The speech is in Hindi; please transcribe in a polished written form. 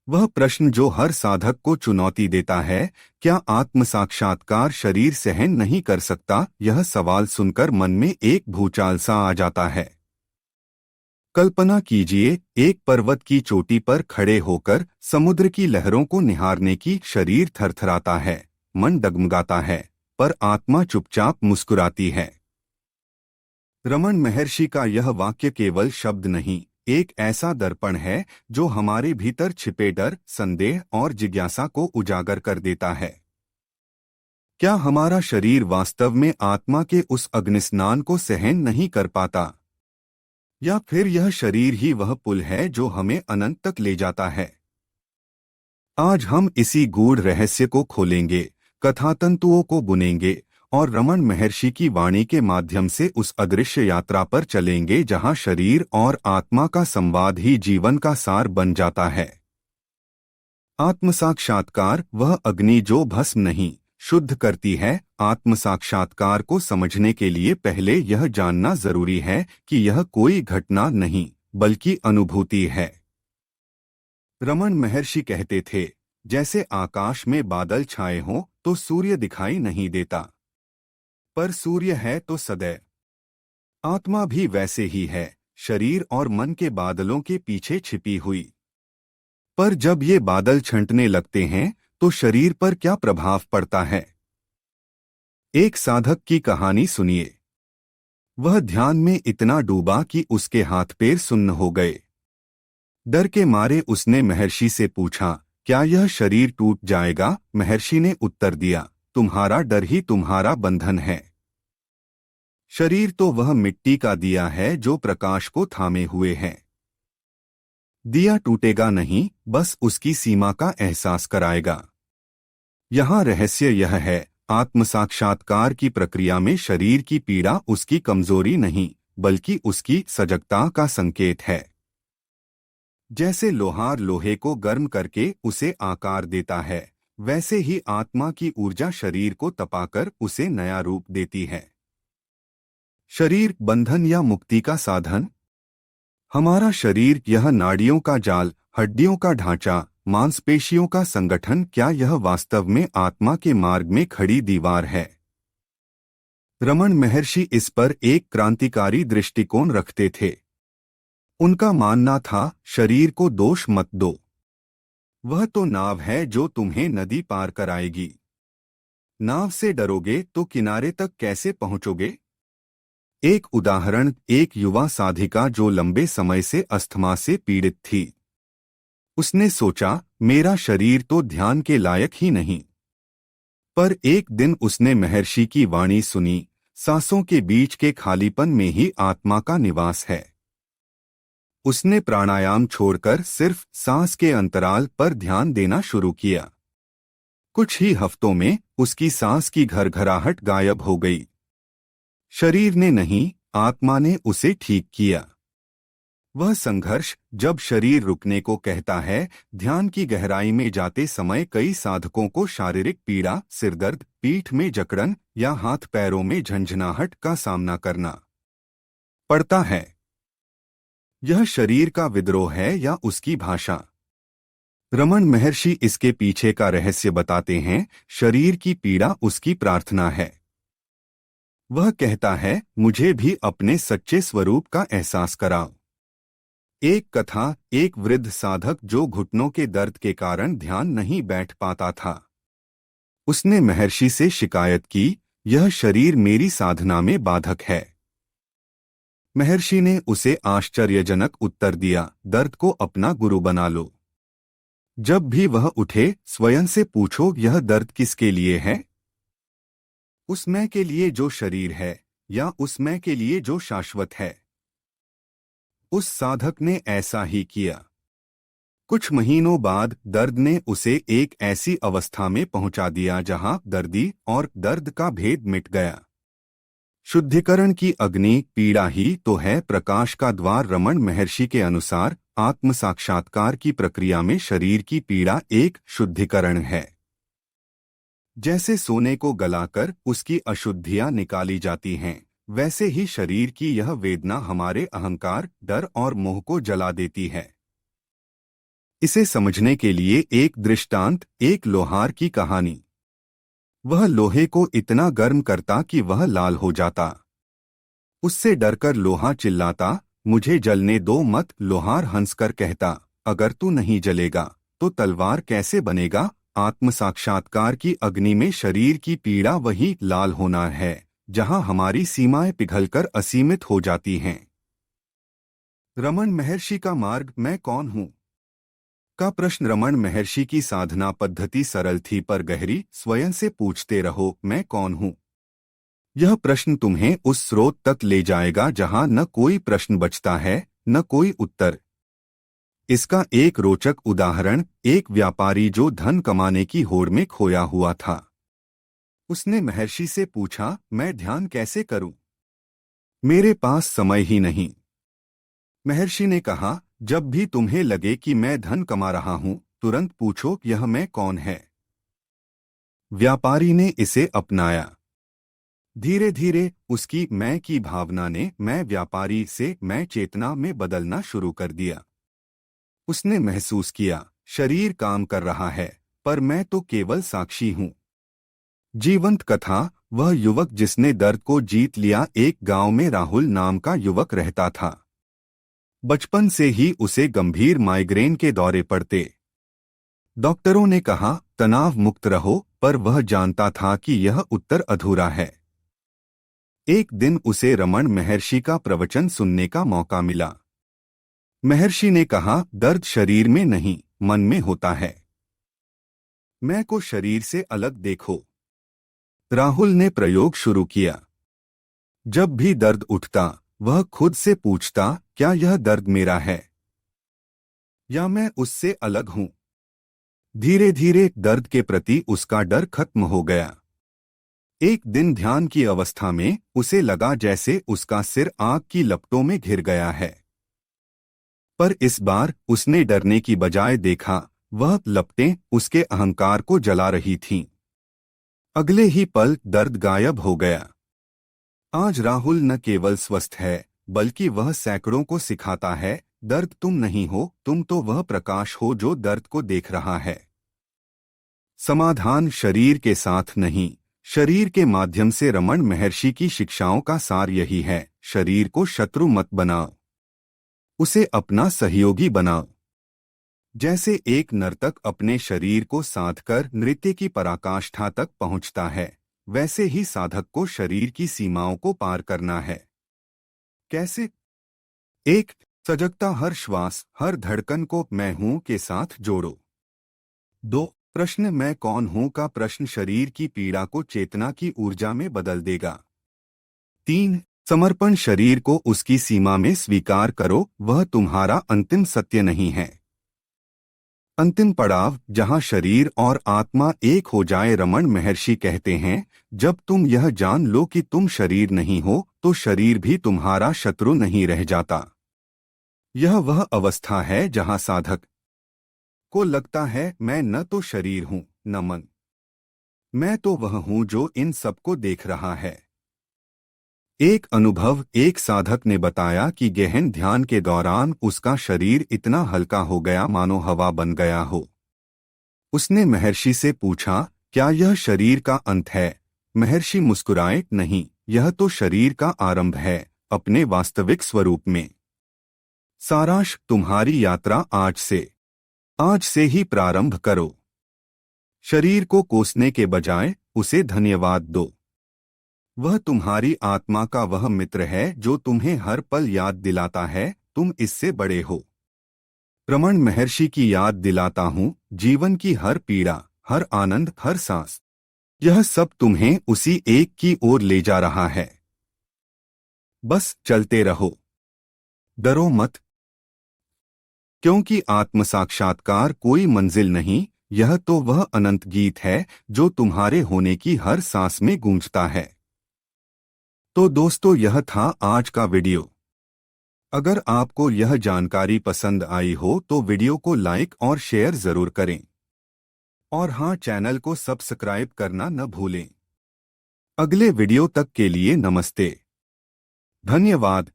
वह प्रश्न जो हर साधक को चुनौती देता है, क्या आत्म साक्षात्कार शरीर सहन नहीं कर सकता? यह सवाल सुनकर मन में एक भूचाल सा आ जाता है। कल्पना कीजिए, एक पर्वत की चोटी पर खड़े होकर समुद्र की लहरों को निहारने की। शरीर थरथराता है, मन डगमगाता है, पर आत्मा चुपचाप मुस्कुराती है। रमन महर्षि का यह वाक्य केवल शब्द नहीं, एक ऐसा दर्पण है जो हमारे भीतर छिपे डर, संदेह और जिज्ञासा को उजागर कर देता है। क्या हमारा शरीर वास्तव में आत्मा के उस अग्निस्नान को सहन नहीं कर पाता? या फिर यह शरीर ही वह पुल है जो हमें अनंत तक ले जाता है? आज हम इसी गूढ़ रहस्य को खोलेंगे, कथातंतुओं को बुनेंगे और रमन महर्षि की वाणी के माध्यम से उस अदृश्य यात्रा पर चलेंगे जहां शरीर और आत्मा का संवाद ही जीवन का सार बन जाता है। आत्म साक्षात्कार वह अग्नि जो भस्म नहीं, शुद्ध करती है। आत्म साक्षात्कार को समझने के लिए पहले यह जानना जरूरी है कि यह कोई घटना नहीं, बल्कि अनुभूति है। रमन महर्षि कहते थे, जैसे आकाश में बादल छाए हों तो सूर्य दिखाई नहीं देता, पर सूर्य है तो सदैव। आत्मा भी वैसे ही है, शरीर और मन के बादलों के पीछे छिपी हुई। पर जब ये बादल छंटने लगते हैं तो शरीर पर क्या प्रभाव पड़ता है? एक साधक की कहानी सुनिए। वह ध्यान में इतना डूबा कि उसके हाथ पैर सुन्न हो गए। डर के मारे उसने महर्षि से पूछा, क्या यह शरीर टूट जाएगा? महर्षि ने उत्तर दिया, तुम्हारा डर ही तुम्हारा बंधन है। शरीर तो वह मिट्टी का दिया है जो प्रकाश को थामे हुए है। दिया टूटेगा नहीं, बस उसकी सीमा का एहसास कराएगा। यहाँ रहस्य यह है, आत्म साक्षात्कार की प्रक्रिया में शरीर की पीड़ा उसकी कमजोरी नहीं, बल्कि उसकी सजगता का संकेत है। जैसे लोहार लोहे को गर्म करके उसे आकार देता है, वैसे ही आत्मा की ऊर्जा शरीर को तपाकर उसे नया रूप देती है। शरीर बंधन या मुक्ति का साधन? हमारा शरीर यह नाड़ियों का जाल, हड्डियों का ढांचा, मांसपेशियों का संगठन, क्या यह वास्तव में आत्मा के मार्ग में खड़ी दीवार है? रमन महर्षि इस पर एक क्रांतिकारी दृष्टिकोण रखते थे। उनका मानना था, शरीर को दोष मत दो, वह तो नाव है जो तुम्हें नदी पार कराएगी। नाव से डरोगे तो किनारे तक कैसे पहुंचोगे? एक उदाहरण, एक युवा साधिका जो लंबे समय से अस्थमा से पीड़ित थी। उसने सोचा, मेरा शरीर तो ध्यान के लायक ही नहीं। पर एक दिन उसने महर्षि की वाणी सुनी, सांसों के बीच के खालीपन में ही आत्मा का निवास है। उसने प्राणायाम छोड़कर सिर्फ सांस के अंतराल पर ध्यान देना शुरू किया। कुछ ही हफ्तों में उसकी सांस की घरघराहट गायब हो गई। शरीर ने नहीं, आत्मा ने उसे ठीक किया। वह संघर्ष, जब शरीर रुकने को कहता है। ध्यान की गहराई में जाते समय कई साधकों को शारीरिक पीड़ा, सिरदर्द, पीठ में जकड़न या हाथ पैरों में झंझनाहट का सामना करना पड़ता है। यह शरीर का विद्रोह है या उसकी भाषा? रमन महर्षि इसके पीछे का रहस्य बताते हैं। शरीर की पीड़ा उसकी प्रार्थना है। वह कहता है, मुझे भी अपने सच्चे स्वरूप का एहसास कराओ। एक कथा, एक वृद्ध साधक जो घुटनों के दर्द के कारण ध्यान नहीं बैठ पाता था। उसने महर्षि से शिकायत की, यह शरीर मेरी साधना में बाधक है। महर्षि ने उसे आश्चर्यजनक उत्तर दिया, दर्द को अपना गुरु बना लो। जब भी वह उठे, स्वयं से पूछो, यह दर्द किसके लिए है? उस मैं के लिए जो शरीर है, या उस मैं के लिए जो शाश्वत है? उस साधक ने ऐसा ही किया। कुछ महीनों बाद दर्द ने उसे एक ऐसी अवस्था में पहुंचा दिया जहां दर्दी और दर्द का भेद मिट गया। शुद्धिकरण की अग्नि, पीड़ा ही तो है प्रकाश का द्वार। रमन महर्षि के अनुसार आत्म साक्षात्कार की प्रक्रिया में शरीर की पीड़ा एक शुद्धिकरण है। जैसे सोने को गलाकर उसकी अशुद्धियां निकाली जाती हैं, वैसे ही शरीर की यह वेदना हमारे अहंकार, डर और मोह को जला देती है। इसे समझने के लिए एक दृष्टांत, एक लोहार की कहानी। वह लोहे को इतना गर्म करता कि वह लाल हो जाता। उससे डरकर लोहा चिल्लाता, मुझे जलने दो मत। लोहार हंसकर कहता, अगर तू नहीं जलेगा तो तलवार कैसे बनेगा। आत्म साक्षात्कार की अग्नि में शरीर की पीड़ा वही लाल होना है जहां हमारी सीमाएं पिघलकर असीमित हो जाती हैं। रमन महर्षि का मार्ग, मैं कौन हूं का प्रश्न। रमन महर्षि की साधना पद्धति सरल थी पर गहरी। स्वयं से पूछते रहो, मैं कौन हूं। यह प्रश्न तुम्हें उस स्रोत तक ले जाएगा जहां न कोई प्रश्न बचता है, न कोई उत्तर। इसका एक रोचक उदाहरण, एक व्यापारी जो धन कमाने की होड़ में खोया हुआ था। उसने महर्षि से पूछा, मैं ध्यान कैसे करूं? मेरे पास समय ही नहीं। महर्षि ने कहा, जब भी तुम्हें लगे कि मैं धन कमा रहा हूं, तुरंत पूछो, यह मैं कौन है। व्यापारी ने इसे अपनाया। धीरे धीरे उसकी मैं की भावना ने मैं व्यापारी से मैं चेतना में बदलना शुरू कर दिया। उसने महसूस किया, शरीर काम कर रहा है पर मैं तो केवल साक्षी हूं। जीवंत कथा, वह युवक जिसने दर्द को जीत लिया। एक गांव में राहुल नाम का युवक रहता था। बचपन से ही उसे गंभीर माइग्रेन के दौरे पड़ते। डॉक्टरों ने कहा, तनाव मुक्त रहो, पर वह जानता था कि यह उत्तर अधूरा है। एक दिन उसे रमन महर्षि का प्रवचन सुनने का मौका मिला। महर्षि ने कहा, दर्द शरीर में नहीं, मन में होता है। मैं को शरीर से अलग देखो। राहुल ने प्रयोग शुरू किया। जब भी दर्द उठता, वह खुद से पूछता, क्या यह दर्द मेरा है या मैं उससे अलग हूं। धीरे धीरे दर्द के प्रति उसका डर खत्म हो गया। एक दिन ध्यान की अवस्था में उसे लगा जैसे उसका सिर आग की लपटों में घिर गया है। पर इस बार उसने डरने की बजाय देखा, वह लपटें उसके अहंकार को जला रही थीं। अगले ही पल दर्द गायब हो गया। आज राहुल न केवल स्वस्थ है, बल्कि वह सैकड़ों को सिखाता है, दर्द तुम नहीं हो, तुम तो वह प्रकाश हो जो दर्द को देख रहा है। समाधान शरीर के साथ नहीं, शरीर के माध्यम से। रमन महर्षि की शिक्षाओं का सार यही है, शरीर को शत्रु मत बनाओ, उसे अपना सहयोगी बनाओ। जैसे एक नर्तक अपने शरीर को साधकर नृत्य की पराकाष्ठा तक पहुंचता है, वैसे ही साधक को शरीर की सीमाओं को पार करना है। कैसे? एक, सजगता हर श्वास, हर धड़कन को मैं हूं के साथ जोड़ो। 2, प्रश्न मैं कौन हूं का प्रश्न शरीर की पीड़ा को चेतना की ऊर्जा में बदल देगा। 3, समर्पण, शरीर को उसकी सीमा में स्वीकार करो, वह तुम्हारा अंतिम सत्य नहीं है। अंतिम पड़ाव, जहां शरीर और आत्मा एक हो जाए। रमन महर्षि कहते हैं, जब तुम यह जान लो कि तुम शरीर नहीं हो, तो शरीर भी तुम्हारा शत्रु नहीं रह जाता। यह वह अवस्था है जहां साधक को लगता है, मैं न तो शरीर हूं न मन, मैं तो वह हूं जो इन सबको देख रहा है। एक अनुभव, एक साधक ने बताया कि गहन ध्यान के दौरान उसका शरीर इतना हल्का हो गया मानो हवा बन गया हो। उसने महर्षि से पूछा, क्या यह शरीर का अंत है? महर्षि मुस्कुराए, नहीं, यह तो शरीर का आरंभ है, अपने वास्तविक स्वरूप में। सारांश, तुम्हारी यात्रा आज से ही प्रारंभ करो। शरीर को कोसने के बजाय उसे धन्यवाद दो। वह तुम्हारी आत्मा का वह मित्र है जो तुम्हें हर पल याद दिलाता है, तुम इससे बड़े हो। रमन महर्षि की याद दिलाता हूँ, जीवन की हर पीड़ा, हर आनंद, हर सांस, यह सब तुम्हें उसी एक की ओर ले जा रहा है। बस चलते रहो, डरो मत, क्योंकि आत्म साक्षात्कार कोई मंजिल नहीं, यह तो वह अनंत गीत है जो तुम्हारे होने की हर सांस में गूंजता है। तो दोस्तों, यह था आज का वीडियो। अगर आपको यह जानकारी पसंद आई हो तो वीडियो को लाइक और शेयर जरूर करें। और हाँ, चैनल को सब्सक्राइब करना न भूलें। अगले वीडियो तक के लिए नमस्ते, धन्यवाद।